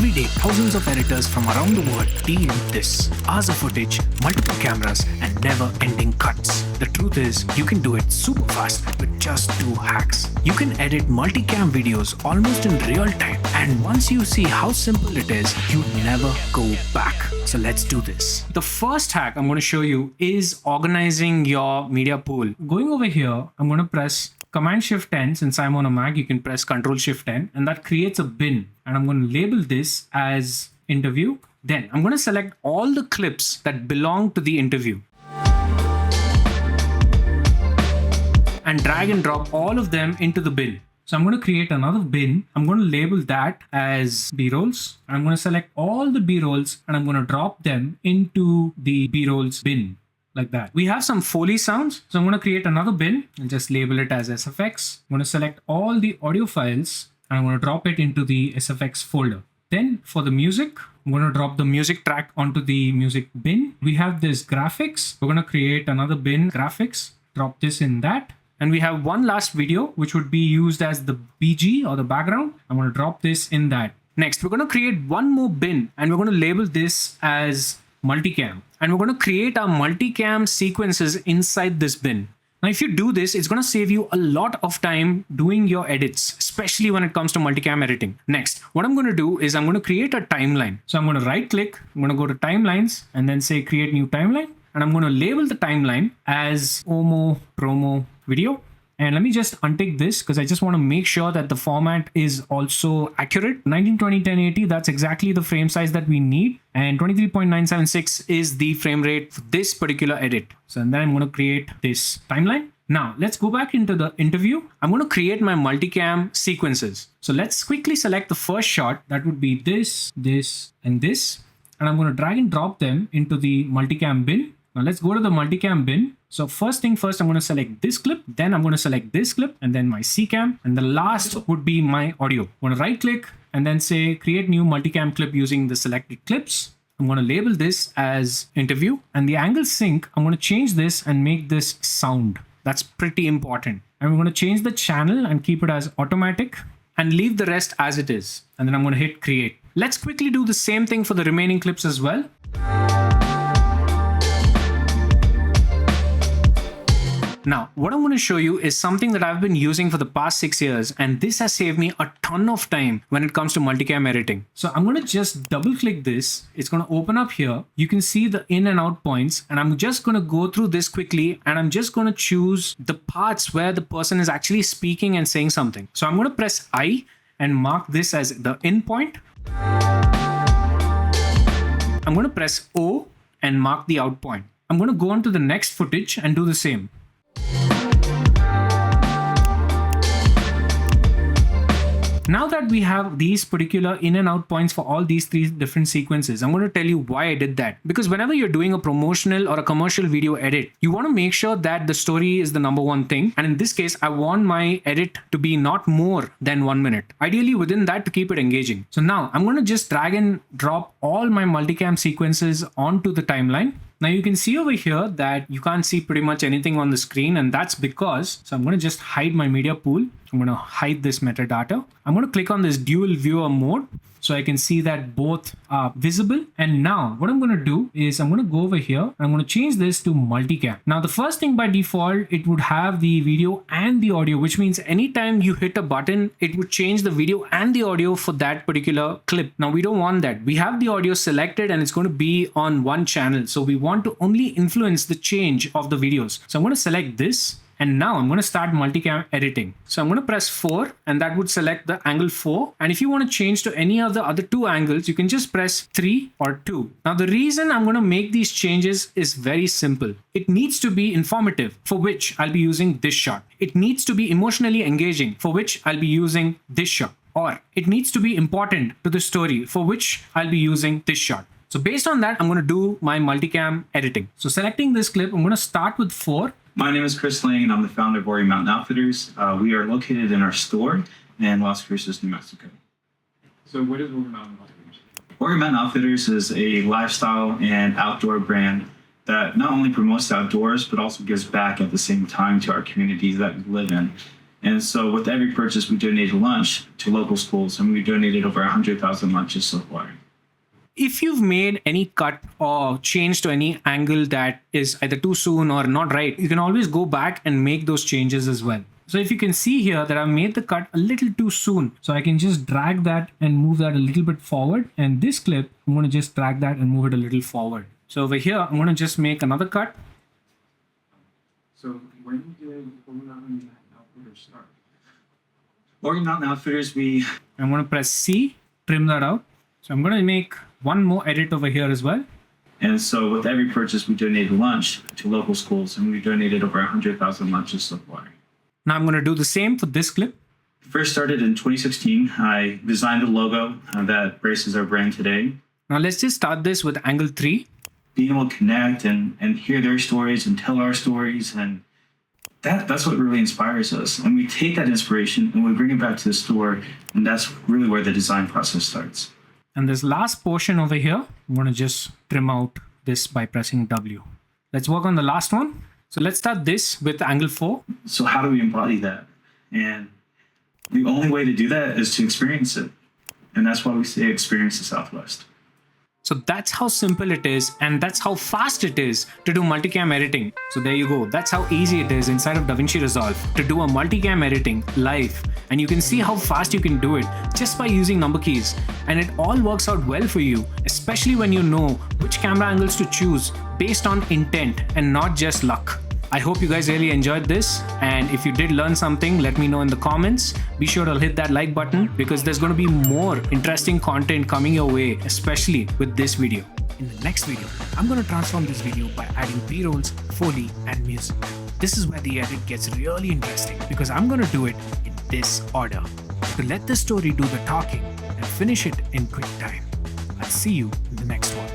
Every day, thousands of editors from around the world deal with this. Hours of footage, multiple cameras, and never-ending cuts. The truth is, you can do it super fast with just 2 hacks. You can edit multicam videos almost in real time, and once you see how simple it is, you never go back. So let's do this. The first hack I'm going to show you is organizing your media pool. Going over here, I'm going to press Command-Shift-10. Since I'm on a Mac, you can press Control-Shift-10, and that creates a bin. And I'm going to label this as interview. Then I'm going to select all the clips that belong to the interview and drag and drop all of them into the bin. So I'm going to create another bin. I'm going to label that as B-rolls. I'm going to select all the B-rolls and I'm going to drop them into the B-rolls bin. Like that. We have some Foley sounds. So I'm going to create another bin and just label it as SFX. I'm going to select all the audio files and I'm going to drop it into the SFX folder. Then for the music, I'm going to drop the music track onto the music bin. We have this graphics. We're going to create another bin, graphics, drop this in that. And we have one last video, which would be used as the BG or the background. I'm going to drop this in that. Next, we're going to create one more bin and we're going to label this as multicam. And we're going to create our multicam sequences inside this bin. Now, if you do this, it's going to save you a lot of time doing your edits, especially when it comes to multicam editing. Next, what I'm going to do is I'm going to create a timeline. So I'm going to right click, I'm going to go to timelines and then say create new timeline. And I'm going to label the timeline as OMO promo video. And let me just untick this because I just want to make sure that the format is also accurate. 1920 1080, that's exactly the frame size that we need. And 23.976 is the frame rate for this particular edit. So then I'm going to create this timeline. Now let's go back into the interview. I'm going to create my multicam sequences. So let's quickly select the first shot. That would be this, this, and this. And I'm going to drag and drop them into the multicam bin. Now let's go to the multicam bin. So first thing first, I'm going to select this clip, then I'm going to select this clip and then my C-cam. And the last would be my audio. I'm going to right click and then say create new multicam clip using the selected clips. I'm going to label this as interview and the angle sync. I'm going to change this and make this sound. That's pretty important. And we're going to change the channel and keep it as automatic and leave the rest as it is. And then I'm going to hit create. Let's quickly do the same thing for the remaining clips as well. Now, what I'm going to show you is something that I've been using for the past 6 years, and this has saved me a ton of time when it comes to multicam editing. So I'm going to just double click this. It's going to open up here. You can see the in and out points, and I'm just going to go through this quickly, and I'm just going to choose the parts where the person is actually speaking and saying something. So I'm going to press I and mark this as the in point. I'm going to press O and mark the out point. I'm going to go on to the next footage and do the same. Now that we have these particular in and out points for all these 3 different sequences, I'm going to tell you why I did that. Because whenever you're doing a promotional or a commercial video edit, you want to make sure that the story is the #1 thing. And in this case, I want my edit to be not more than 1 minute. Ideally within that to keep it engaging. So now I'm going to just drag and drop all my multicam sequences onto the timeline. Now you can see over here that you can't see pretty much anything on the screen, and that's because, so I'm going to just hide my media pool. I'm going to hide this metadata. I'm going to click on this dual viewer mode so I can see that both are visible. And now what I'm going to do is I'm going to go over here and I'm going to change this to multicam. Now the first thing by default, it would have the video and the audio, which means anytime you hit a button, it would change the video and the audio for that particular clip. Now we don't want that. We have the audio selected and it's going to be on one channel. So we want to only influence the change of the videos. So I'm going to select this. And now I'm going to start multicam editing. So I'm going to press 4 and that would select the angle 4. And if you want to change to any of the other 2 angles, you can just press 3 or 2. Now the reason I'm going to make these changes is very simple. It needs to be informative, for which I'll be using this shot. It needs to be emotionally engaging, for which I'll be using this shot. Or it needs to be important to the story, for which I'll be using this shot. So based on that, I'm going to do my multicam editing. So selecting this clip, I'm going to start with 4. My name is Chris Lang, and I'm the founder of Warrior Mountain Outfitters. We are located in our store in Las Cruces, New Mexico. So what is Warrior Mountain Outfitters? Warrior Mountain Outfitters is a lifestyle and outdoor brand that not only promotes the outdoors, but also gives back at the same time to our communities that we live in. And so with every purchase, we donated lunch to local schools, and we donated over 100,000 lunches so far. If you've made any cut or change to any angle that is either too soon or not right, you can always go back and make those changes as well. So if you can see here that I've made the cut a little too soon, so I can just drag that and move that a little bit forward. And this clip, I'm going to just drag that and move it a little forward. So over here, I'm going to just make another cut. So when did Rocky Mountain Outfitters start? Rocky Mountain Outfitters, I'm going to press C, trim that out. So I'm going to make one more edit over here as well. and so with every purchase, we donated lunch to local schools, and we donated over 100,000 lunches so far. Now I'm going to do the same for this clip. First started in 2016. I designed the logo that braces our brand today. Now let's just start this with angle 3. Being able to connect and hear their stories and tell our stories, and that's what really inspires us. And we take that inspiration and we bring it back to the store, and that's really where the design process starts. And this last portion over here, I'm going to just trim out this by pressing W. Let's work on the last one. So let's start this with angle 4. So how do we embody that? And the only way to do that is to experience it. And that's why we say experience the Southwest. So that's how simple it is, and that's how fast it is to do multicam editing. So there you go. That's how easy it is inside of DaVinci Resolve to do a multicam editing live. And you can see how fast you can do it just by using number keys. And it all works out well for you, especially when you know which camera angles to choose based on intent and not just luck. I hope you guys really enjoyed this, and if you did learn something, let me know in the comments. Be sure to hit that like button because there's going to be more interesting content coming your way, especially with this video. In the next video, I'm going to transform this video by adding B-rolls, Foley, and music. This is where the edit gets really interesting because I'm going to do it in this order to let the story do the talking and finish it in quick time. I'll see you in the next one.